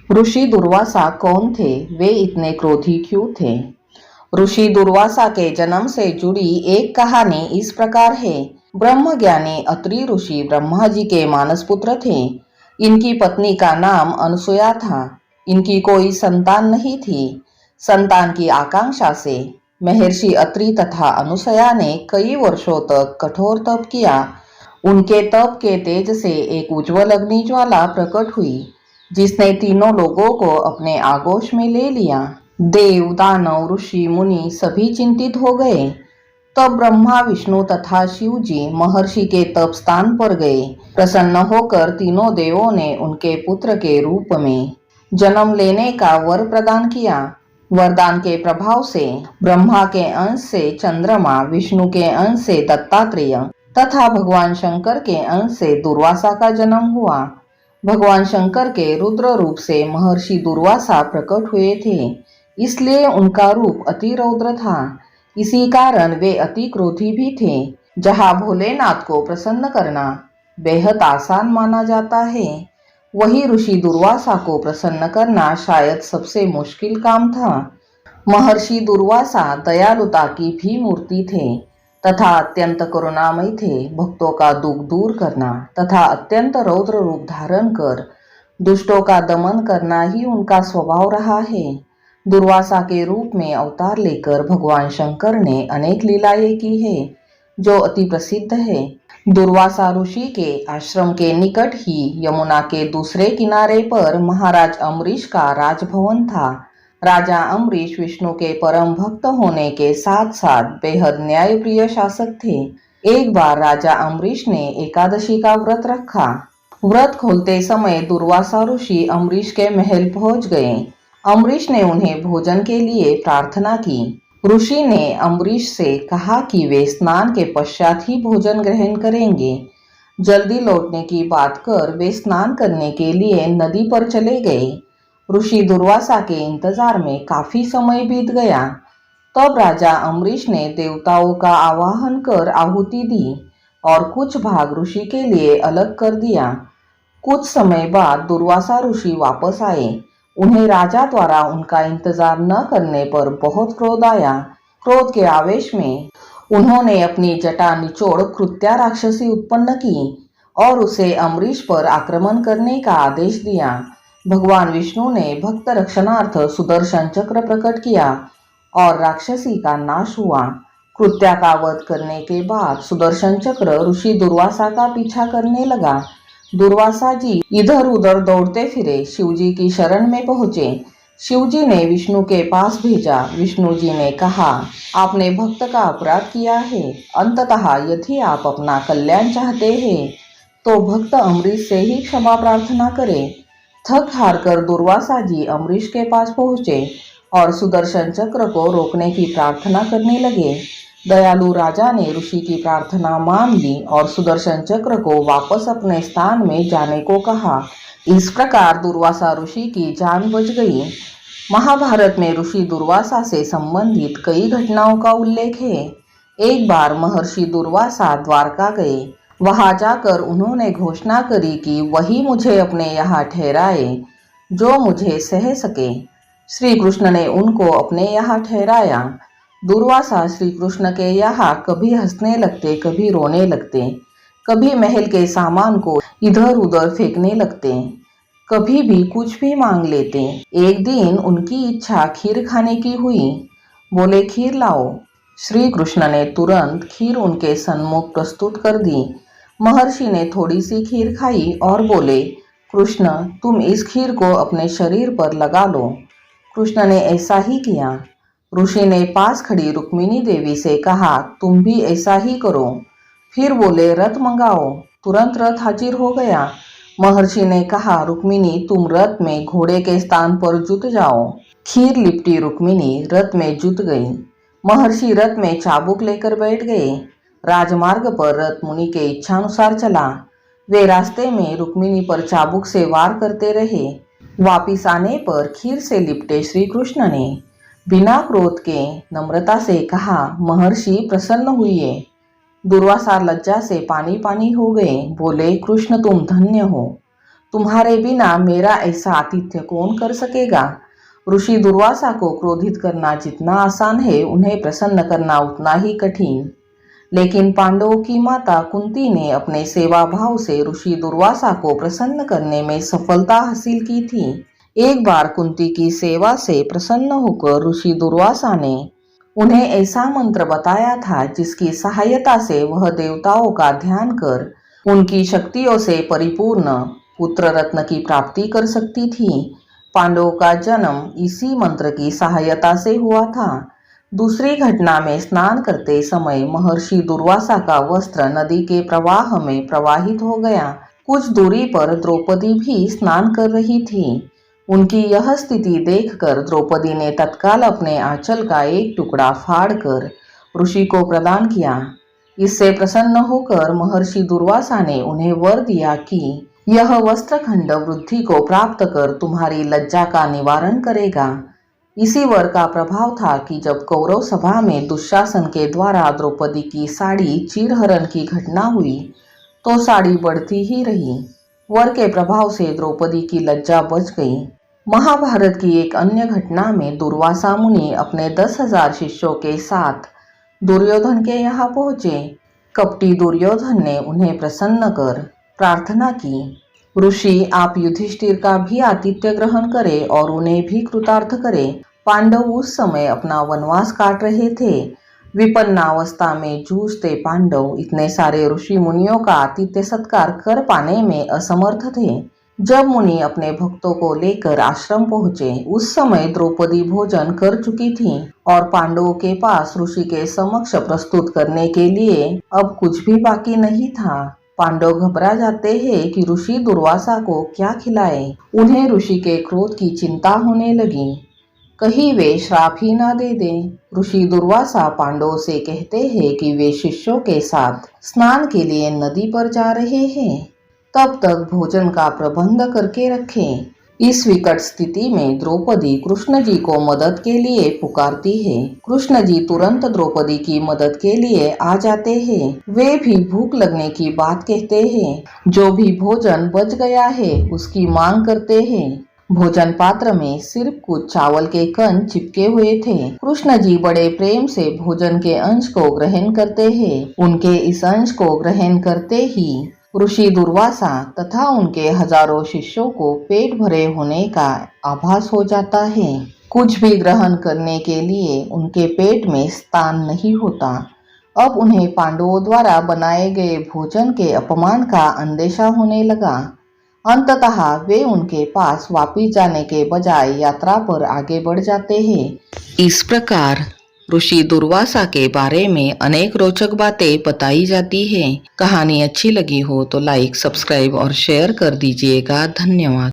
ऋषि दुर्वासा कौन थे? वे इतने क्रोधी क्यों थे? ऋषि दुर्वासा के जन्म से जुड़ी एक कहानी इस प्रकार है। ब्रह्मज्ञानी अत्रि ऋषि ब्रह्मा जी के मानस पुत्र थे। इनकी पत्नी का नाम अनुसुया था। इनकी कोई संतान नहीं थी। संतान की आकांक्षा से महर्षि अत्रि तथा अनुसया ने कई वर्षों तक कठोर तप किया। उनके तप के तेज से एक उज्जवल अग्नि ज्वाला प्रकट हुई, जिसने तीनों लोगों को अपने आगोश में ले लिया। देव, दानव, ऋषि, मुनि सभी चिंतित हो गए। तब ब्रह्मा, विष्णु तथा शिव जी महर्षि के तप स्थान पर गए। प्रसन्न होकर तीनों देवों ने उनके पुत्र के रूप में जन्म लेने का वर प्रदान किया। वरदान के प्रभाव से ब्रह्मा के अंश से चंद्रमा, विष्णु के अंश से दत्तात्रेय तथा भगवान शंकर के अंश से दुर्वासा का जन्म हुआ। भगवान शंकर के रुद्र रूप से महर्षि दुर्वासा प्रकट हुए थे, इसलिए उनका रूप अति रौद्र था। इसी कारण वे अति क्रोधी भी थे। जहाँ भोलेनाथ को प्रसन्न करना बेहद आसान माना जाता है, वही ऋषि दुर्वासा को प्रसन्न करना शायद सबसे मुश्किल काम था। महर्षि दुर्वासा दयालुता की भी मूर्ति थे तथा अत्यंत करुणामय थे। भक्तों का दुख दूर करना तथा अत्यंत रौद्र रूप धारण कर दुष्टों का दमन करना ही उनका स्वभाव रहा है। दुर्वासा के रूप में अवतार लेकर भगवान शंकर ने अनेक लीलाएं की है, जो अति प्रसिद्ध है। दुर्वासा ऋषि के आश्रम के निकट ही यमुना के दूसरे किनारे पर महाराज अम्बरीश का राजभवन था। राजा अम्बरीश विष्णु के परम भक्त होने के साथ साथ बेहद न्यायप्रिय शासक थे। एक बार राजा अम्बरीश ने एकादशी का व्रत रखा। व्रत खोलते समय दुर्वासा ऋषि अम्बरीश के महल पहुंच गए। अम्बरीश ने उन्हें भोजन के लिए प्रार्थना की। ऋषि ने अम्बरीश से कहा कि वे स्नान के पश्चात ही भोजन ग्रहण करेंगे। जल्दी लौटने की बात कर वे स्नान करने के लिए नदी पर चले गए। ऋषि दुर्वासा के इंतजार में काफी समय बीत गया। तब राजा अम्बरीश ने देवताओं का आवाहन कर आहुति दी और कुछ भाग ऋषि के लिए अलग कर दिया। कुछ समय बाद दुर्वासा ऋषि वापस आए। उन्हें राजा द्वारा उनका इंतजार न करने पर बहुत क्रोध आया। क्रोध के आवेश में उन्होंने अपनी जटा निचोड़ कृत्या राक्षसी उत्पन्न की और उसे अम्बरीश पर आक्रमण करने का आदेश दिया। भगवान विष्णु ने भक्त रक्षणार्थ सुदर्शन चक्र प्रकट किया और राक्षसी का नाश हुआ। कृत्या का वध करने के बाद सुदर्शन चक्र ऋषि दुर्वासा का पीछा करने लगा। दुर्वासा जी इधर उधर दौड़ते फिरे शिवजी की शरण में पहुंचे। शिवजी ने विष्णु के पास भेजा। विष्णु जी ने कहा, आपने भक्त का अपराध किया है। अंततः यदि आप अपना कल्याण चाहते हैं तो भक्त अम्बरीश से ही क्षमा प्रार्थना करें। थक हार कर दुर्वासा जी अम्बरीश के पास पहुंचे और सुदर्शन चक्र को रोकने की प्रार्थना करने लगे। दयालु राजा ने ऋषि की प्रार्थना मान ली और सुदर्शन चक्र को वापस अपने स्थान में जाने को कहा। इस प्रकार दुर्वासा ऋषि की जान बच गई। महाभारत में ऋषि दुर्वासा से संबंधित कई घटनाओं का उल्लेख है। एक बार महर्षि दुर्वासा द्वारका गए। वहां जाकर उन्होंने घोषणा करी कि वही मुझे अपने यहाँ ठहराए जो मुझे सह सके। श्री कृष्ण ने उनको अपने यहाँ ठहराया। दुर्वासा श्री कृष्ण के यहाँ कभी हंसने लगते, कभी रोने लगते, कभी महल के सामान को इधर उधर फेंकने लगते, कभी भी कुछ भी मांग लेते। एक दिन उनकी इच्छा खीर खाने की हुई। बोले, खीर लाओ। श्री कृष्ण ने तुरंत खीर उनके सन्मुख प्रस्तुत कर दी। महर्षि ने थोड़ी सी खीर खाई और बोले, कृष्ण, तुम इस खीर को अपने शरीर पर लगा लो। कृष्ण ने ऐसा ही किया। ऋषि ने पास खड़ी रुक्मिणी देवी से कहा, तुम भी ऐसा ही करो। फिर बोले, रथ मंगाओ। तुरंत रथ हाजिर हो गया। महर्षि ने कहा, रुक्मिणी, तुम रथ में घोड़े के स्थान पर जुत जाओ। खीर लिपटी रुक्मिणी रथ में जुत गई। महर्षि रथ में चाबुक लेकर बैठ गए। राजमार्ग पर रथ मुनि के इच्छानुसार चला। वे रास्ते में रुक्मिणी पर चाबुक से वार करते रहे। वापिस आने पर खीर से लिपटे श्री कृष्ण ने बिना क्रोध के नम्रता से कहा, महर्षि प्रसन्न हुए। दुर्वासा लज्जा से पानी पानी हो गए। बोले, कृष्ण तुम धन्य हो। तुम्हारे बिना मेरा ऐसा आतिथ्य कौन कर सकेगा। ऋषि दुर्वासा को क्रोधित करना जितना आसान है, उन्हें प्रसन्न करना उतना ही कठिन। लेकिन पांडवों की माता कुंती ने अपने सेवा भाव से ऋषि दुर्वासा को प्रसन्न करने में सफलता हासिल की थी। एक बार कुंती की सेवा से प्रसन्न होकर ऋषि दुर्वासा ने उन्हें ऐसा मंत्र बताया था जिसकी सहायता से वह देवताओं का ध्यान कर उनकी शक्तियों से परिपूर्ण पुत्र रत्न की प्राप्ति कर सकती थी। पांडवों का जन्म इसी मंत्र की सहायता से हुआ था। दूसरी घटना में स्नान करते समय महर्षि दुर्वासा का वस्त्र नदी के प्रवाह में प्रवाहित हो गया। कुछ दूरी पर द्रौपदी भी स्नान कर रही थी। उनकी यह स्थिति देखकर द्रौपदी ने तत्काल अपने आंचल का एक टुकड़ा फाड़कर ऋषि को प्रदान किया। इससे प्रसन्न होकर महर्षि दुर्वासा ने उन्हें वर दिया कि यह वस्त्रखंड वृद्धि को प्राप्त कर तुम्हारी लज्जा का निवारण करेगा। इसी वर का प्रभाव था कि जब कौरव सभा में दुशासन के द्वारा द्रौपदी की साड़ी चीरहरण की घटना हुई तो साड़ी बढ़ती ही रही। वर के प्रभाव से द्रौपदी की लज्जा बच गई। महाभारत की एक अन्य घटना में दुर्वासा मुनि अपने 10,000 शिष्यों के साथ दुर्योधन के यहाँ पहुंचे। कपटी दुर्योधन ने उन्हें प्रसन्न कर प्रार्थना की, ऋषि आप युधिष्ठिर का भी आतिथ्य ग्रहण करें और उन्हें भी कृतार्थ करें। पांडव उस समय अपना वनवास काट रहे थे। विपन्नावस्था में जूझते पांडव इतने सारे ऋषि मुनियों का आतिथ्य सत्कार कर पाने में असमर्थ थे। जब मुनि अपने भक्तों को लेकर आश्रम पहुंचे, उस समय द्रौपदी भोजन कर चुकी थी और पांडवों के पास ऋषि के समक्ष प्रस्तुत करने के लिए अब कुछ भी बाकी नहीं था। पांडव घबरा जाते हैं कि ऋषि दुर्वासा को क्या खिलाए। उन्हें ऋषि के क्रोध की चिंता होने लगी, कहीं वे श्राप ही ना दे दें। ऋषि दुर्वासा पांडवों से कहते हैं कि वे शिष्यों के साथ स्नान के लिए नदी पर जा रहे हैं, तब तक भोजन का प्रबंध करके रखें। इस विकट स्थिति में द्रौपदी कृष्ण जी को मदद के लिए पुकारती है। कृष्ण जी तुरंत द्रौपदी की मदद के लिए आ जाते हैं। वे भी भूख लगने की बात कहते हैं। जो भी भोजन बच गया है उसकी मांग करते हैं। भोजन पात्र में सिर्फ कुछ चावल के कण चिपके हुए थे। कृष्ण जी बड़े प्रेम से भोजन के अंश को ग्रहण करते हैं। उनके इस अंश को ग्रहण करते ही ऋषि दुर्वासा तथा उनके हजारों शिष्यों को पेट भरे होने का आभास हो जाता है। कुछ भी ग्रहण करने के लिए उनके पेट में स्थान नहीं होता। अब उन्हें पांडवों द्वारा बनाए गए भोजन के अपमान का अंदेशा होने लगा। अंततः वे उनके पास वापिस जाने के बजाय यात्रा पर आगे बढ़ जाते हैं। इस प्रकार ऋषि दुर्वासा के बारे में अनेक रोचक बातें बताई जाती हैं। कहानी अच्छी लगी हो तो लाइक, सब्सक्राइब और शेयर कर दीजिएगा। धन्यवाद।